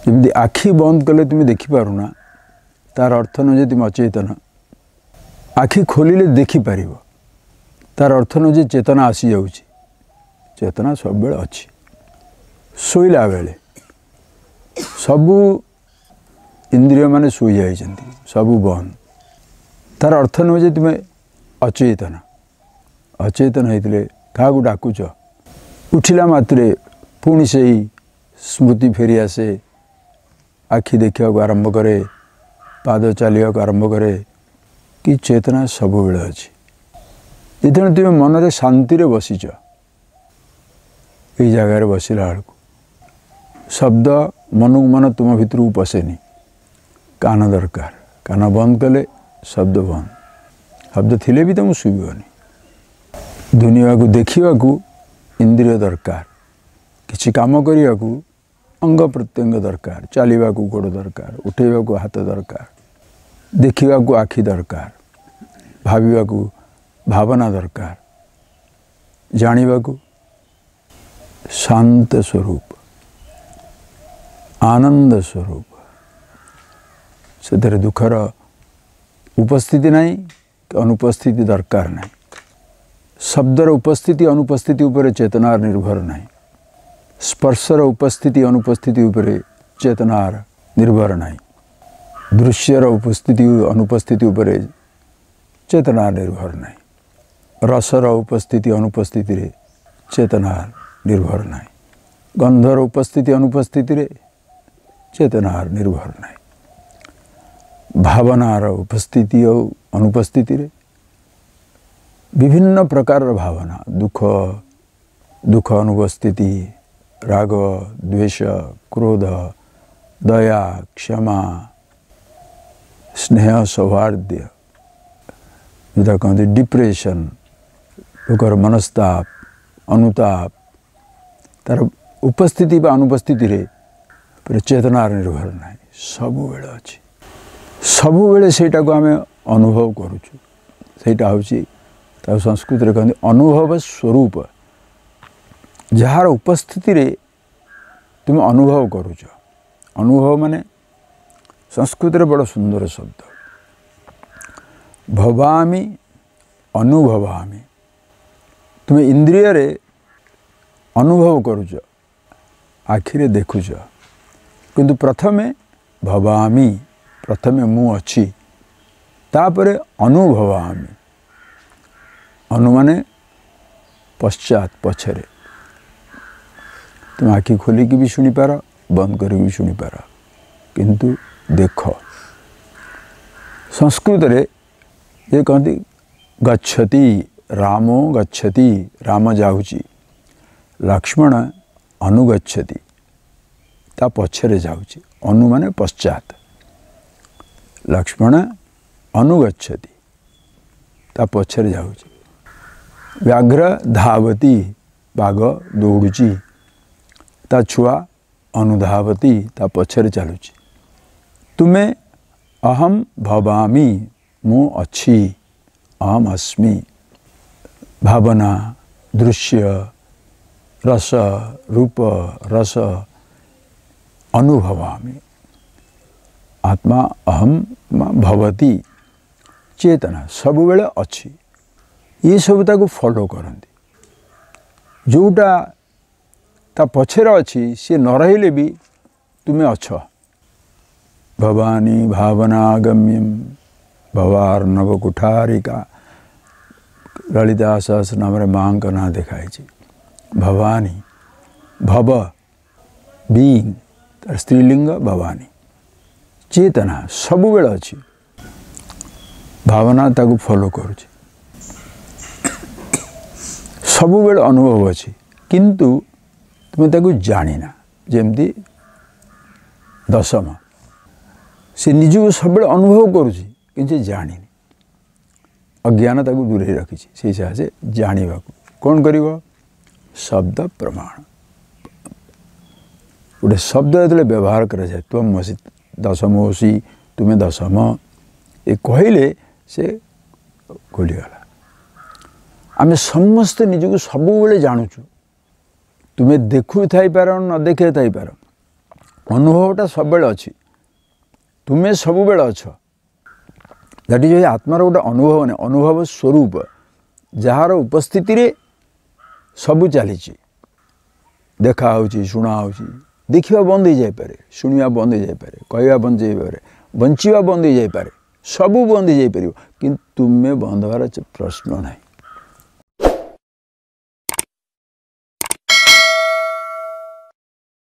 जमी आखि बंद कले तुम देखिपारुना तार अर्थ न जे तुम अचेतन आखि खोलिले देखिपार तार अर्थ न जे चेतना आसी जाऊँगी चेतना सब बेले अच्छी शोला बेले सबू इंद्रिय माने शोई जाइए सबू बंद तार अर्थ नुह जे तुम अचेतन अचेतन होते क्या डाकुच उठिला मात्रे पुणी से स्मृति फेरी आसे आखि देखा को आरंभ करे पाद चलिया को आरंभ करे कि चेतना सब बेले अच्छी जिते तुम मन रे शांति बसीच ये जगार बसला बेलू शब्द मन को मन तुम भितर को पशेनी कान दरकार कान बंद कले शब्द बंद शब्द थिले भी तुम शुभनी दुनिया को देखा इंद्रिय दरकार किसी काम करने को अंग प्रत्यंग दरकार चलवा को गोड़ दरकार उठेवा को हाथ दरकार देखा को आखि दरकार भाविबा को भावना दरकार जानिबा को शांत स्वरूप आनंद स्वरूप से दुखर उपस्थिति नहीं कि अनुपस्थिति दरकार नहीं शब्दर उपस्थिति अनुपस्थिति उपर चेतनार निर्भर नहीं स्पर्शर उपस्थिति अनुपस्थिति उपर चेतनार निर्भर नहीं दृश्यर उपस्थिति अनुपस्थिति उपर चेतनार निर्भर नहीं रसर उपस्थिति अनुपस्थिति रे चेतनार निर्भर नहीं गंधर उपस्थिति अनुपस्थिति रे चेतनार निर्भर नहीं भावनार उपस्थिति और अनुपस्थिति रे विभिन्न प्रकार भावना दुख दुख अनुपस्थिति राग द्वेष क्रोध दया क्षमा स्नेह सौहार्द्य जो कहते डिप्रेशन लोकर मनस्ताप अनुताप तार उपस्थिति बा अनुपस्थिति रे चेतनार निर्भर नहीं सबु बेले अच्छी सबु बेले सेटा को आमे अनुभव करूँ सेटा होची संस्कृत रे कहते अनुभव स्वरूप जार उपस्थिति रे तुम अनुभव करूच अनुभव माने संस्कृत रे बड़ा सुंदर शब्द भवामी अनुभवामी तुम इंद्रिय रे अनुभव करूच आखिरे देखुच किंतु प्रथमे भवामी प्रथमे मु अच्छी तापरे अनुभवामी अनु माने पश्चात पछरे तुम आखि खोलिकी भी शुणिपार बंद कर भी शुणिपार किंतु देख संस्कृत रे ये कहती गच्छति रामो गच्छति राम जाऊँगी लक्ष्मण अनुगच्छति ता पछरे जाऊँगी अनु माने पश्चात लक्ष्मण अनुगच्छति ता पछरे जाऊँगी व्याघ्र धावती बाघ दौड़ुची ता छुआ अनुधावती ता पछरे चलुची तुम्हें अहम भवामी मु अच्छी अहम अस्मि भावना दृश्य रस रूप रस अनुभवामी आत्मा अहम भवती चेतना सब बेले अच्छी ये सब ताको फॉलो करती जोटा ता पछरे अच्छी सी न रहिले भी तुम्हें अच्छ भवानी भावनागम्यम भवार्णव कुठारिका ललिता सहस्र नाम माँ का ना देखाई भवानी भव बीइंग स्त्रीलिंग भवानी चेतना सबु बेले अच्छी भावना ताको फॉलो करुची सबु बेले अनुभव अच्छी किंतु तुम्हें ताको जानिना जेमती दशम से निजको सब अनुभव करुची कि जानी अज्ञान ताको दूरे रखी से हिसाब से जाना कौन कर शब्द प्रमाण गोटे शब्द जो व्यवहार कराए त्वमसि दशमोसी तुम्हें दशम ये कहले से खोलीगला आम समस्ते निजको सब जानूचु तुम्हें देखु थाईपार न देखे थाईपार अनुभवटा सब बेले अच्छी तुम्हें सब बेले अछ दैट इज आत्मार गोटे अनुभव नहीं अनुभव स्वरूप जार उपस्थिति रे सब चली देखा शुणा देखा बंद हो जापे शुणा बंद हो जापे कहवा बंद हो जापे बंचा बंद हो जापे सब बंद हो जापर कि तुम्हें बंद हबार प्रश्न नहीं।